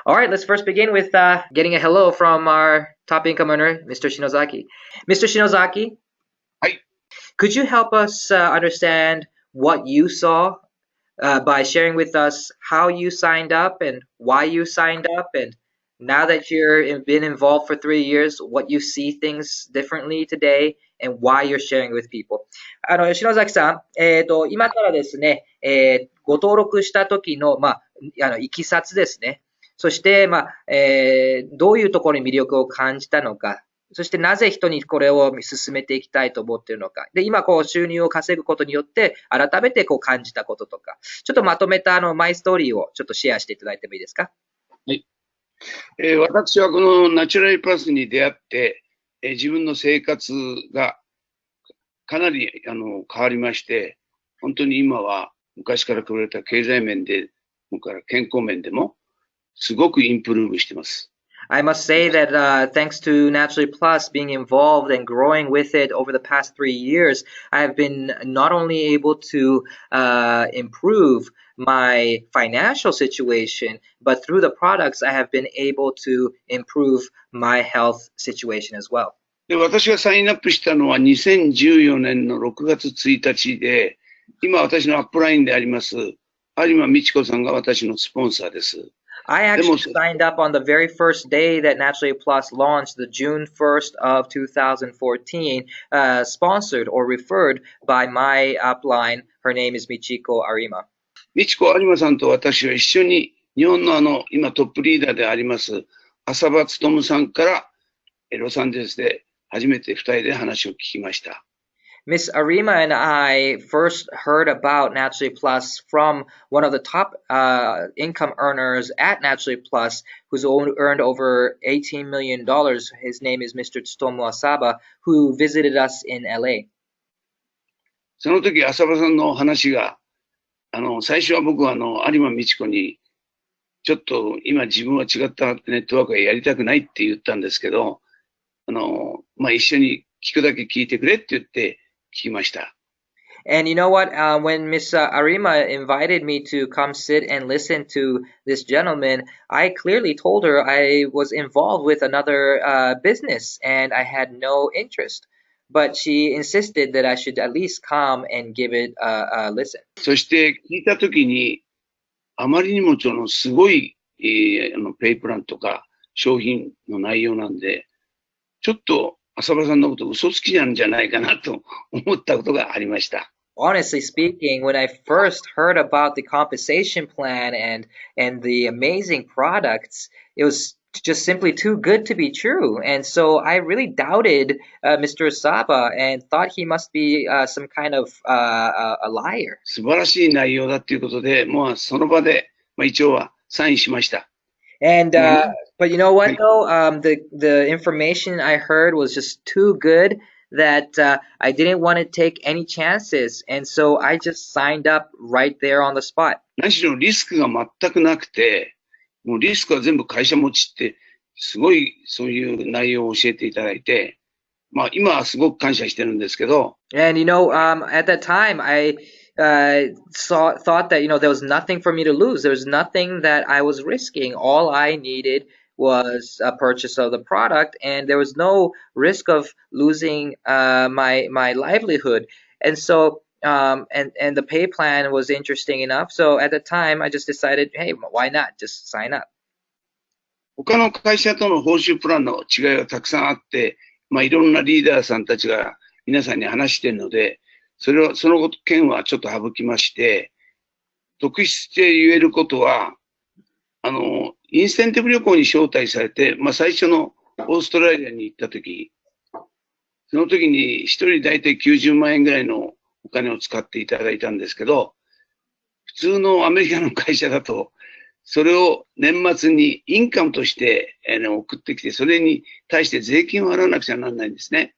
All right, let's first begin with getting a hello from our top income earner, Mr. Shinozaki. Mr. Shinozaki, はい。could you help us understand what you saw by sharing with us how you signed up and why you signed up, and now that been involved for 3 years, what you see things differently today and why you're sharing with people. 吉野崎さん、今からですね、ご登録した時の、いきさつですね。そして、どういうところに魅力を感じたのか、そしてなぜ人にこれを進めていきたいと思っているのか。で、今収入を稼ぐことによって改めて感じたこととか、ちょっとまとめたマイストーリーをちょっとシェアしていただいてもいいですか？はい。私はこのナチュラルプラスに出会って、自分の生活がかなり変わりまして、本当に今は昔から比べた経済面で、それから健康面でもすごくインプルーブしてます。I must say that thanks to Naturally Plus being involved and growing with it over the past 3 years, I have been not only able to improve my financial situation, but through the products, I have been able to improve my health situation as well. で、私がサインアップしたのは2014年の6月1日で、今私のアップラインであります、有馬美智子さんが私のスポンサーです。I actually signed up on the very first day that Naturally Plus launched, the June 1st of 2014, sponsored or referred by my upline. Her name is Michiko Arima. 美智子有馬さんと私は一緒に日本の今トップリーダーであります浅場勉さんからロサンゼルスで初めて2人で話を聞きました。Miss Arima and I first heard about Naturally Plus from one of the top income earners at Naturally Plus, who's earned over $18 million. His name is Mr. Tsutomu Asaba, who visited us in LA. その時、浅場さんの話が、最初は僕は有馬美智子に、ちょっと今自分は違ったネットワークがやりたくないって言ったんですけど、一緒に聞くだけ聞いてくれって言って、聞きました。And you know what? When Miss Arima invited me to come sit and listen to this gentleman, I clearly told her I was involved with another business and I had no interest. But she insisted that I should at least come and give it a listen. そして聞いたときに、あまりにもすごい、ペイプランとか商品の内容なんで、ちょっと浅場さんのこと嘘つきなんじゃないかなと思ったことがありました。Honestly speaking, when I first heard about the compensation plan and the amazing products, it was just simply too good to be true. And so I really doubted Mr. Saba and thought he must be some kind of a liar. 素晴らしい内容だということで、もうその場で、一応はサインしました。And but you know what though, the information I heard was just too good that I didn't want to take any chances, and so I just signed up right there on the spot. 何しろリスクが全くなくて、もうリスクは全部会社持ちって、すごいそういう内容を教えていただいて、今はすごく感謝してるんですけど。And you know, at that time, I thought that there was nothing for me to lose. There was nothing that I was risking. All I needed was a purchase of the product, and there was no risk of losing my livelihood. And so and the pay plan was interesting enough. So at the time, I just decided, hey, why not just sign up? 他の会社との報酬プランの違いがたくさんあって、いろんなリーダーさんたちが皆さんに話しているので、その件はちょっと省きまして、特筆して言えることは、インセンティブ旅行に招待されて、最初のオーストラリアに行ったとき、その時に一人大体90万円ぐらいのお金を使っていただいたんですけど、普通のアメリカの会社だと、それを年末にインカムとして送ってきて、それに対して税金を払わなくちゃならないんですね。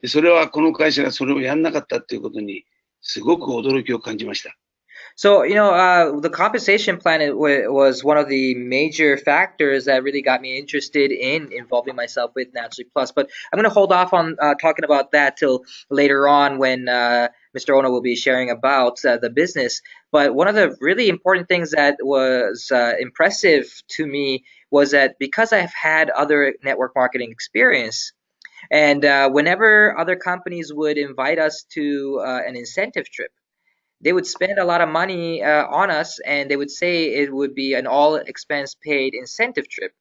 で、それはこの会社がそれをやんなかったっていうことに、すごく驚きを感じました。So, the compensation plan was one of the major factors that really got me interested in involving myself with Naturally Plus. But I'm going to hold off on talking about that till later on when Mr. Ono will be sharing about the business. But one of the really important things that was impressive to me was that because I've had other network marketing experience, and whenever other companies would invite us to an incentive trip, they would spend a lot of money on us, and they would say it would be an all expense paid incentive trip.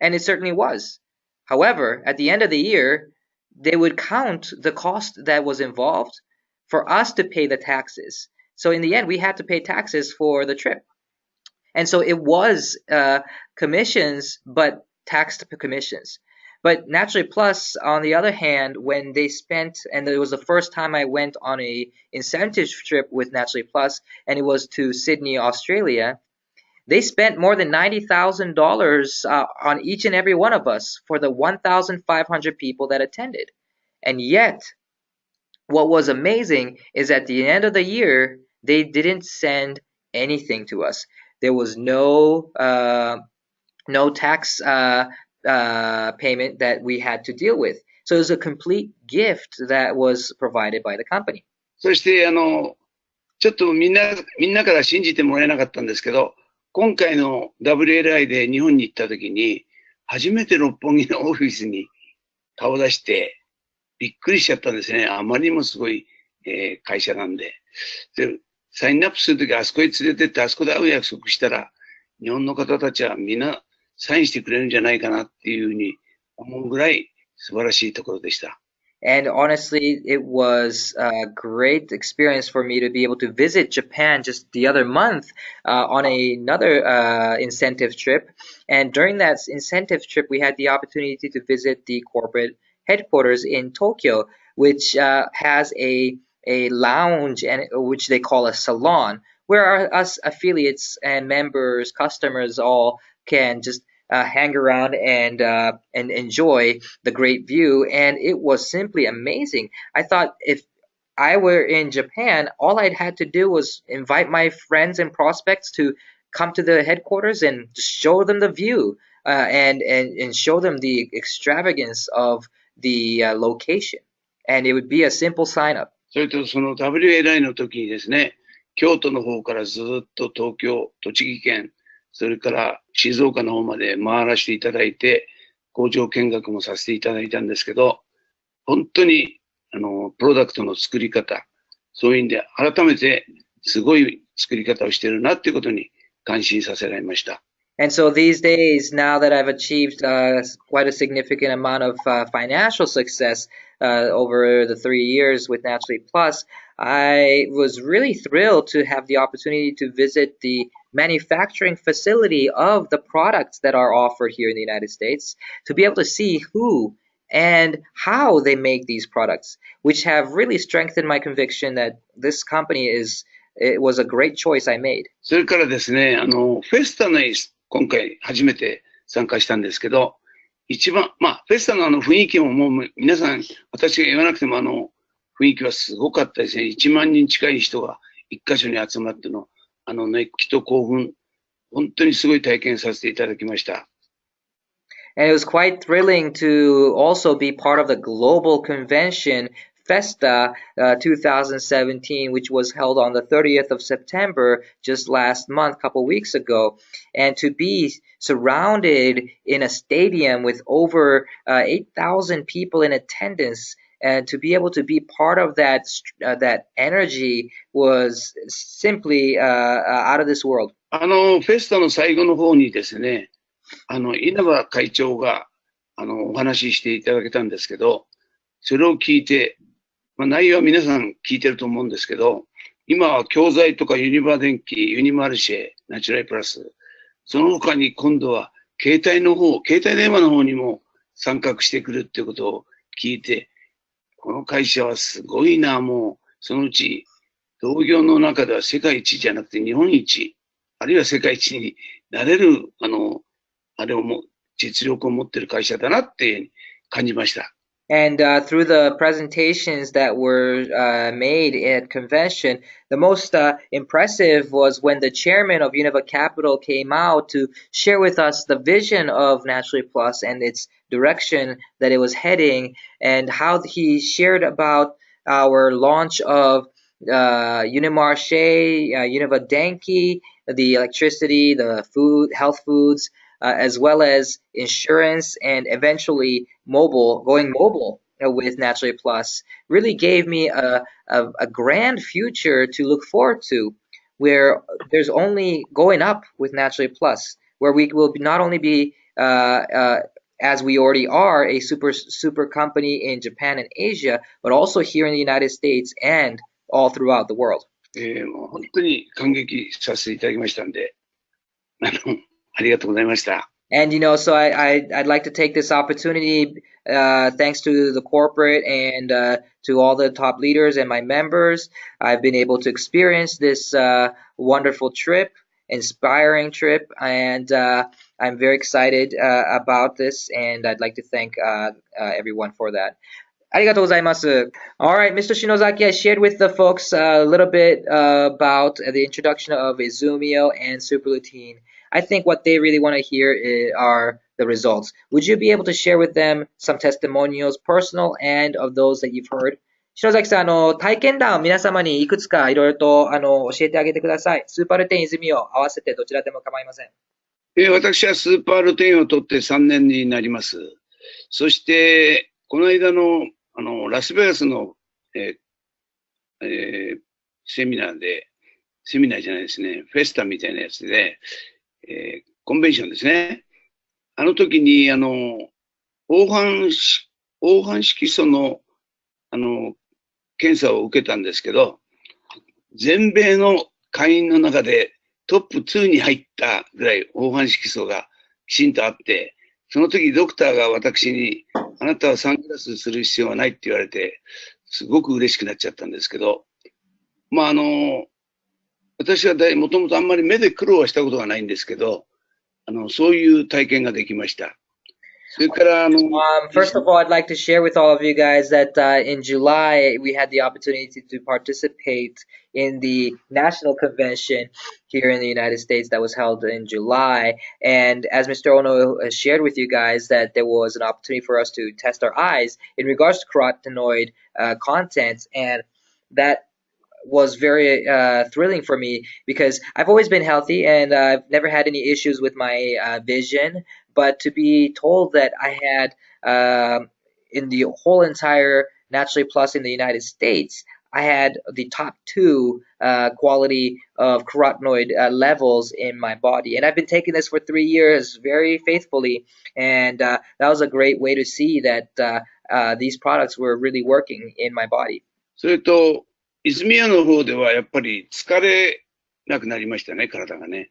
And it certainly was. However, at the end of the year, they would count the cost that was involved for us to pay the taxes. So in the end, we had to pay taxes for the trip. And so it was commissions, but taxed commissions. But Naturally Plus, on the other hand, when they spent, and it was the first time I went on a incentive trip with Naturally Plus, and it was to Sydney, Australia, they spent more than $90,000 on each and every one of us for the 1,500 people that attended. And yet, what was amazing is at the end of the year, they didn't send anything to us. There was no tax payment that we had to deal with. So it was a complete gift that was provided by the company. そして、ちょっとみんなから信じてもらえなかったんですけど、今回の WLI で日本に行った時に、初めて六本木のオフィスに顔出して、びっくりしちゃったんですね。あまりにもすごい、会社なんで。で、サインアップするときあそこへ連れてって、あそこで会う約束したら、日本の方たちはみんなサインしてくれるんじゃないかなっていうふうに思うぐらい素晴らしいところでした。And honestly, it was a great experience for me to be able to visit Japan just the other month on another incentive trip. And during that incentive trip, we had the opportunity to visit the corporate headquarters in Tokyo, which has a lounge and which they call a salon, where us affiliates and members, customers all can just hang around and enjoy the great view. And it was simply amazing. I thought if I were in Japan, all I'd had to do was invite my friends and prospects to come to the headquarters and show them the view and show them the extravagance of the location. And it would be a simple sign up. それとその WLI の時にですね、京都の方からずっと東京、栃木県、それから静岡の方まで回らせていただいて、工場見学もさせていただいたんですけど、本当に、プロダクトの作り方、そういうんで、改めてすごい作り方をしているなっていうことに感心させられました。And so these days, now that I've achieved quite a significant amount of financial success over the 3 years with Naturally Plus, I was really thrilled to have the opportunity to visit the manufacturing facility of the products that are offered here in the United States, to be able to see who and how they make these products, which have really strengthened my conviction that this company it was a great choice I made. それからですね、フェスタの今回初めて参加したんですけど、一番、フェスタの雰囲気ももう皆さん、私が言わなくても雰囲気はすごかったですね。1万人近い人が一箇所に集まっての、熱気と興奮、本当にすごい体験させていただきました。And it was quite thrilling to also be part of the global convention Festa 2017, which was held on the 30th of September, just last month, a couple weeks ago, and to be surrounded in a stadium with over 8,000 people in attendance, and to be able to be part of that energy was simply out of this world. フェスタの最後の方にですね、稲葉会長がお話ししていただけたんですけど、それを聞いて、内容は皆さん聞いてると思うんですけど、今は教材とかユニバー電機、ユニマルシェ、ナチュラルプラス、その他に今度は携帯電話の方にも参画してくるっていうことを聞いて、この会社はすごいな、もう、そのうち、同業の中では世界一じゃなくて日本一、あるいは世界一になれる、実力を持っている会社だなって感じました。And through the presentations that were made at convention, the most impressive was when the chairman of Univa Capital came out to share with us the vision of Naturally Plus and its direction that it was heading, and how he shared about our launch of Unimarché, Univadenki, the electricity, the food, health foods, as well as insurance, and eventually going mobile with Naturally Plus, really gave me a grand future to look forward to, where there's only going up with Naturally Plus, where we will not only be as we already are a super company in Japan and Asia, but also here in the United States and all throughout the world. もう本当に感激させていただきましたんで、ありがとうございました。And so I'd like to take this opportunity, thanks to the corporate and to all the top leaders and my members, I've been able to experience this wonderful trip, inspiring trip, and I'm very excited about this, and I'd like to thank everyone for that. ありがとうございます。All right, Mr. Shinozaki, I shared with the folks a little bit about the introduction of Izumio and Superlutein. I think what they really want to hear are the results. Would you be able to share with them some testimonials, personal and of those that you've heard? 篠崎さん、体験談を皆様にいくつかいろいろと教えてあげてください。スーパールテイン泉を合わせてどちらでも構いません。私はスーパールテインを取って3年になります。そして、この間のラスベガスの、セミナーじゃないですね、フェスタみたいなやつで、コンベンションですね。あの時に、黄斑色素の、検査を受けたんですけど、全米の会員の中でトップ2に入ったぐらい黄斑色素がきちんとあって、その時ドクターが私に、あなたはサングラスする必要はないって言われて、すごく嬉しくなっちゃったんですけど、まあ私はもともとあんまり目で苦労はしたことがないんですけど、そういう体験ができました。それからFirst of all, I'd like to share with all of you guys that in July we had the opportunity to participate in the national convention here in the United States that was held in July. And as Mr. Ono has shared with you guys, that there was an opportunity for us to test our eyes in regards to carotenoid content, and that was very thrilling for me because I've always been healthy and I've never had any issues with my vision. But to be told that I had in the whole entire Naturally Plus in the United States, I had the top 2 quality of carotenoid levels in my body. And I've been taking this for 3 years very faithfully. And that was a great way to see that these products were really working in my body. それと、泉屋の方ではやっぱり疲れなくなりましたね、体がね。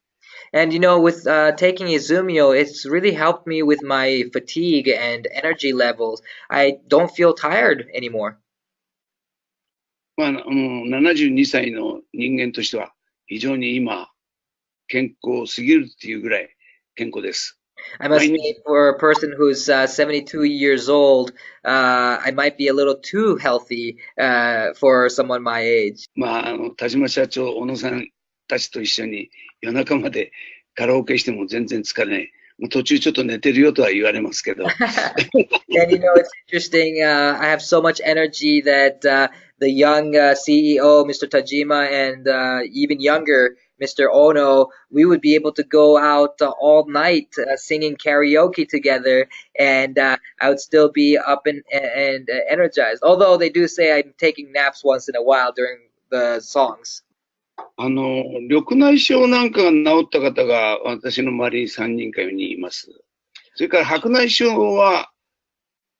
And with taking Izumio, it's really helped me with my fatigue and energy levels. I don't feel tired anymore. 72歳の人間としては非常に今健康すぎるっていうぐらい健康です。I must say, for a person who's 72 years old, I might be a little too healthy for someone my age. 田島社長、小野さんたちと一緒に夜中までカラオケしても全然疲れない。途中ちょっと寝てるよとは言われますけど。And it's interesting. I have so much energy that the young CEO, Mr. Tajima, and even younger Mr. Ono, we would be able to go out all night singing karaoke together, and I would still be up and energized. Although they do say I'm taking naps once in a while during the songs. 緑内障なんかが治った方が私の周りに3人か4人います。それから白内障は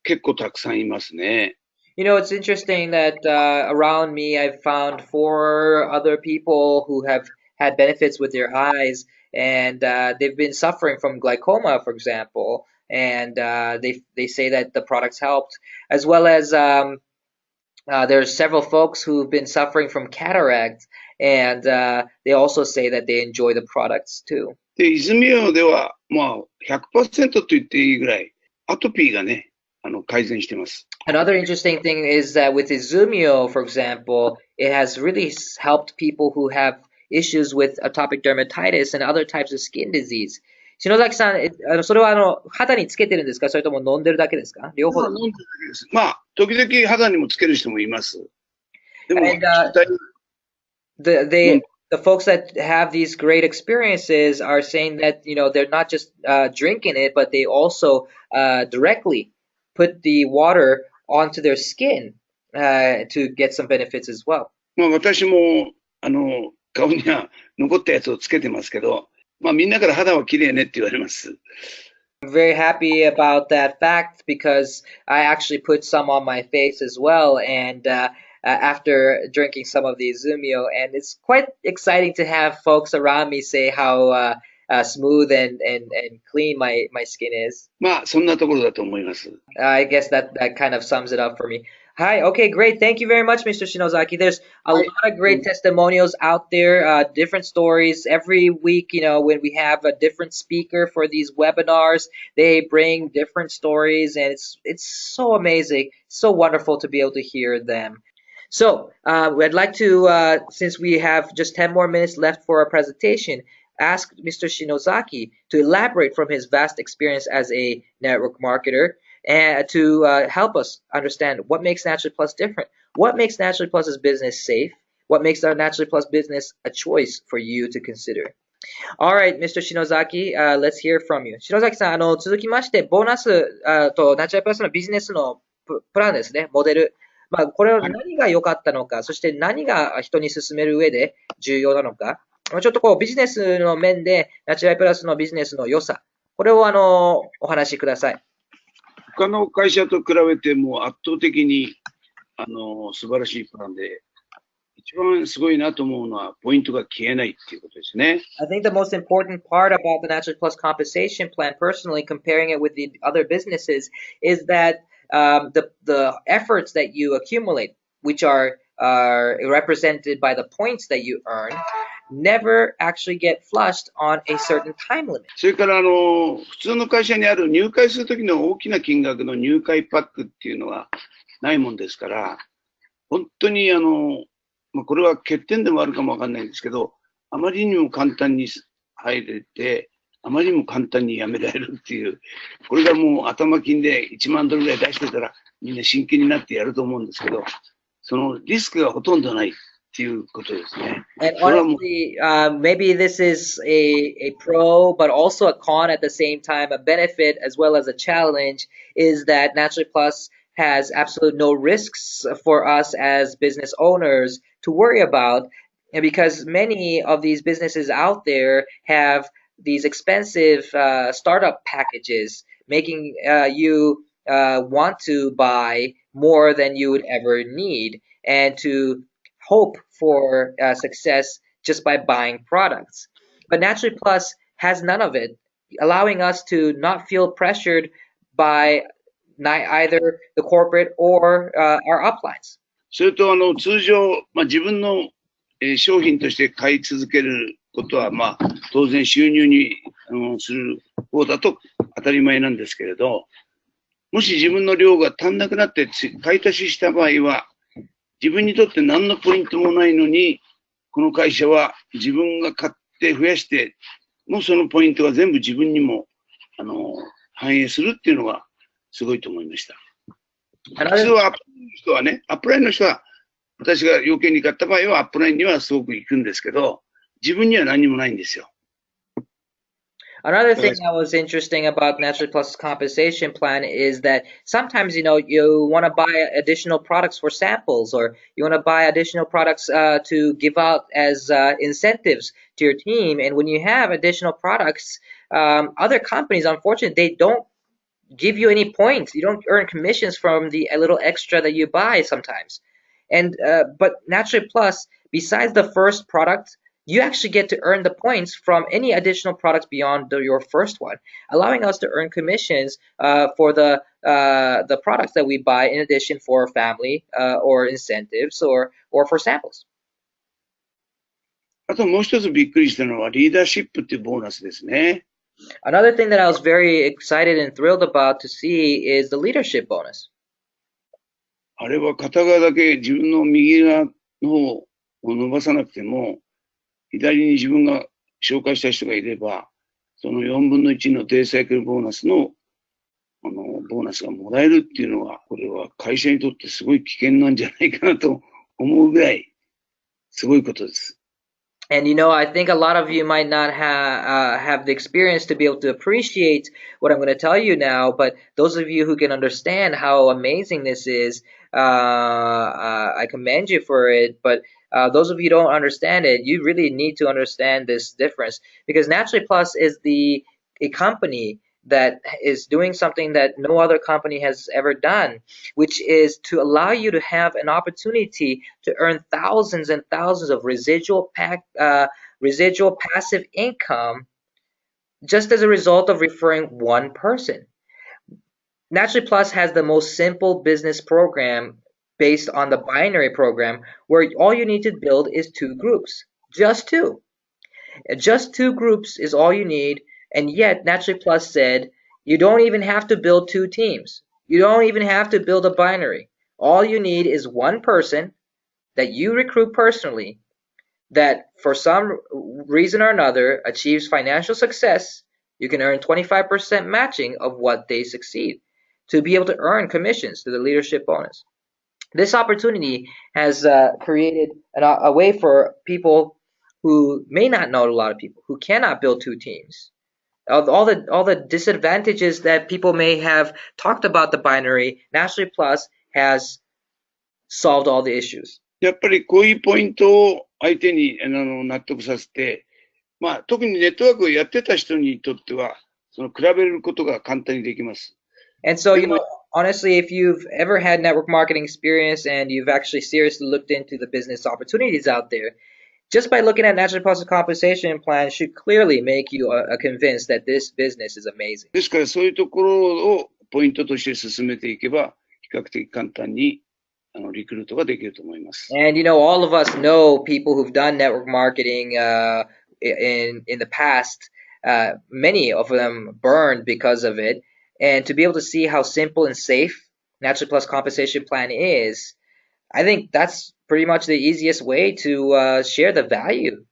結構たくさんいますね。It's interesting that around me I've found 4 other people who have had benefits with their eyes, and they've been suffering from glaucoma, for example, and they say that the products helped, as well as there's several folks who've been suffering from cataract, and they also say that they enjoy the products too. で、泉屋では100% と言っていいぐらいアトピーがね、改善してます。Another interesting thing is that with Izumio, for example, it has really helped people who have issues with atopic dermatitis and other types of skin disease. 篠崎さん、それは肌につけてるんですか、それとも飲んでるだけですか、両方。飲んでるだけです。時々肌にもつける人もいます。でも、The No, they the folks that have these great experiences are saying that they're not just drinking it, but they also directly put the water onto their skin to get some benefits as well. まあ私も、顔には残ったやつをつけてますけど、まあみんなから肌は綺麗ねって言われます。I'm very happy about that fact because I actually put some on my face as well, and after drinking some of the Izumio, and it's quite exciting to have folks around me say how smooth and clean my skin is. まあそんなところだと思います。I guess that kind of sums it up for me. Hi. Okay, great. Thank you very much, Mr. Shinozaki. There's a はい。lot of great testimonials out there, different stories. Every week, when we have a different speaker for these webinars, they bring different stories, and it's so amazing, so wonderful to be able to hear them. So, I'd like to, since we have just 10 more minutes left for our presentation, ask Mr. Shinozaki to elaborate from his vast experience as a network marketer and to help us understand what makes Naturally Plus different. What makes Naturally Plus's business safe? What makes our Naturally Plus business a choice for you to consider? All right, Mr. Shinozaki, let's hear from you. 篠崎さん、続きまして、ボーナスとナチュラルプラスのビジネスのプランですね、モデル。まあ、これをはい。何が良かったのか、そして何が人に進める上で重要なのか、ちょっとこうビジネスの面でナチュラルプラスのビジネスの良さ、これをお話しください。他の会社と比べても圧倒的に、素晴らしいプランで、一番すごいなと思うのは、ポイントが消えないっていうことですね。I think the most important part about the Natural Plus compensation plan, personally, comparing it with the other businesses, is that the efforts that you accumulate, which are represented by the points that you earn, never actually get flushed on a certain time limit. それから、普通の会社にある入会するときの大きな金額の入会パックっていうのはないもんですから、本当に、まあ、これは欠点でもあるかもわかんないんですけど、あまりにも簡単に入れて、あまりにも簡単に辞められるっていう、これがもう頭金で1万ドルぐらい出してたら、みんな真剣になってやると思うんですけど、そのリスクがほとんどないっていうことですね。And それはもう、honestly, maybe this is a pro, but also a con at the same time, a benefit as well as a challenge is that Naturally Plus has absolute no risks for us as business owners to worry about. And because many of these businesses out there have these expensive startup packages, making you want to buy more than you would ever need and to hope for success just by buying products. But Naturally Plus has none of it, allowing us to not feel pressured by either the corporate or our uplines. それと通常、まあ、自分の商品として買い続けることは、まあ、当然収入にする方だと当たり前なんですけれど、もし自分の量が足んなくなって買い足しした場合は、自分にとって何のポイントもないのに、この会社は自分が買って増やして、もうそのポイントが全部自分にも反映するっていうのがすごいと思いました。普通 Another はアップラインの人はね、アップラインの人は、私が要件に買った場合はアップラインにはすごく行くんですけど、自分には何もないんですよ。Another だか thing ら that was interesting about Naturally Plus's compensation plan is that sometimes you want to buy additional products for samples, or you want to buy additional products to give out as incentives to your team. And when you have additional products, other companies, unfortunately, they don't give you any points. You don't earn commissions from the a little extra that you buy sometimes. And but Naturally Plus, besides the first product, you actually get to earn the points from any additional products beyond your first one, allowing us to earn commissions for the products that we buy in addition for family or incentives or for samples. あともう一つびっくりしたのはリーダーシップっていうボーナスですね。Another thing that I was very excited and thrilled about to see is the leadership bonus. あれは片側だけ自分の右側の方を伸ばさなくても、左に自分が紹介した人がいれば、その4分の1のデイサイクルボーナスの、ボーナスがもらえるっていうのは、これは会社にとってすごい危険なんじゃないかなと思うぐらい、すごいことです。And I think a lot of you might not have the experience to be able to appreciate what I'm going to tell you now. But those of you who can understand how amazing this is, I commend you for it. But those of you who don't understand it, you really need to understand this difference, because Naturally Plus is a company that is doing something that no other company has ever done, which is to allow you to have an opportunity to earn thousands and thousands of residual passive income just as a result of referring one person. Naturally Plus has the most simple business program based on the binary program, where all you need to build is two groups, just two. Just two groups is all you need, and yet Naturally Plus said you don't even have to build two teams. You don't even have to build a binary. All you need is one person that you recruit personally, that for some reason or another achieves financial success. You can earn 25% matching of what they succeed to be able to earn commissions to the leadership bonus. This opportunity has created a way for people who may not know, a lot of people who cannot build two teams. All the disadvantages that people may have talked about the binary, Naturally Plus has solved all the issues. やっぱりこういうポイントを相手に納得させて、まあ、特にネットワークをやってた人にとっては、その比べることが簡単にできます。And so, honestly, if you've ever had network marketing experience and you've actually seriously looked into the business opportunities out there, just by looking at Naturally Plus compensation plan should clearly make you convinced that this business is amazing. ですからそういうところをポイントとして進めていけば、比較的簡単にリクルートができると思います。And all of us know people who've done network marketing in the past. Many of them burned because of it. And to be able to see how simple and safe Naturally Plus compensation plan is, I think that's pretty much the easiest way to share the value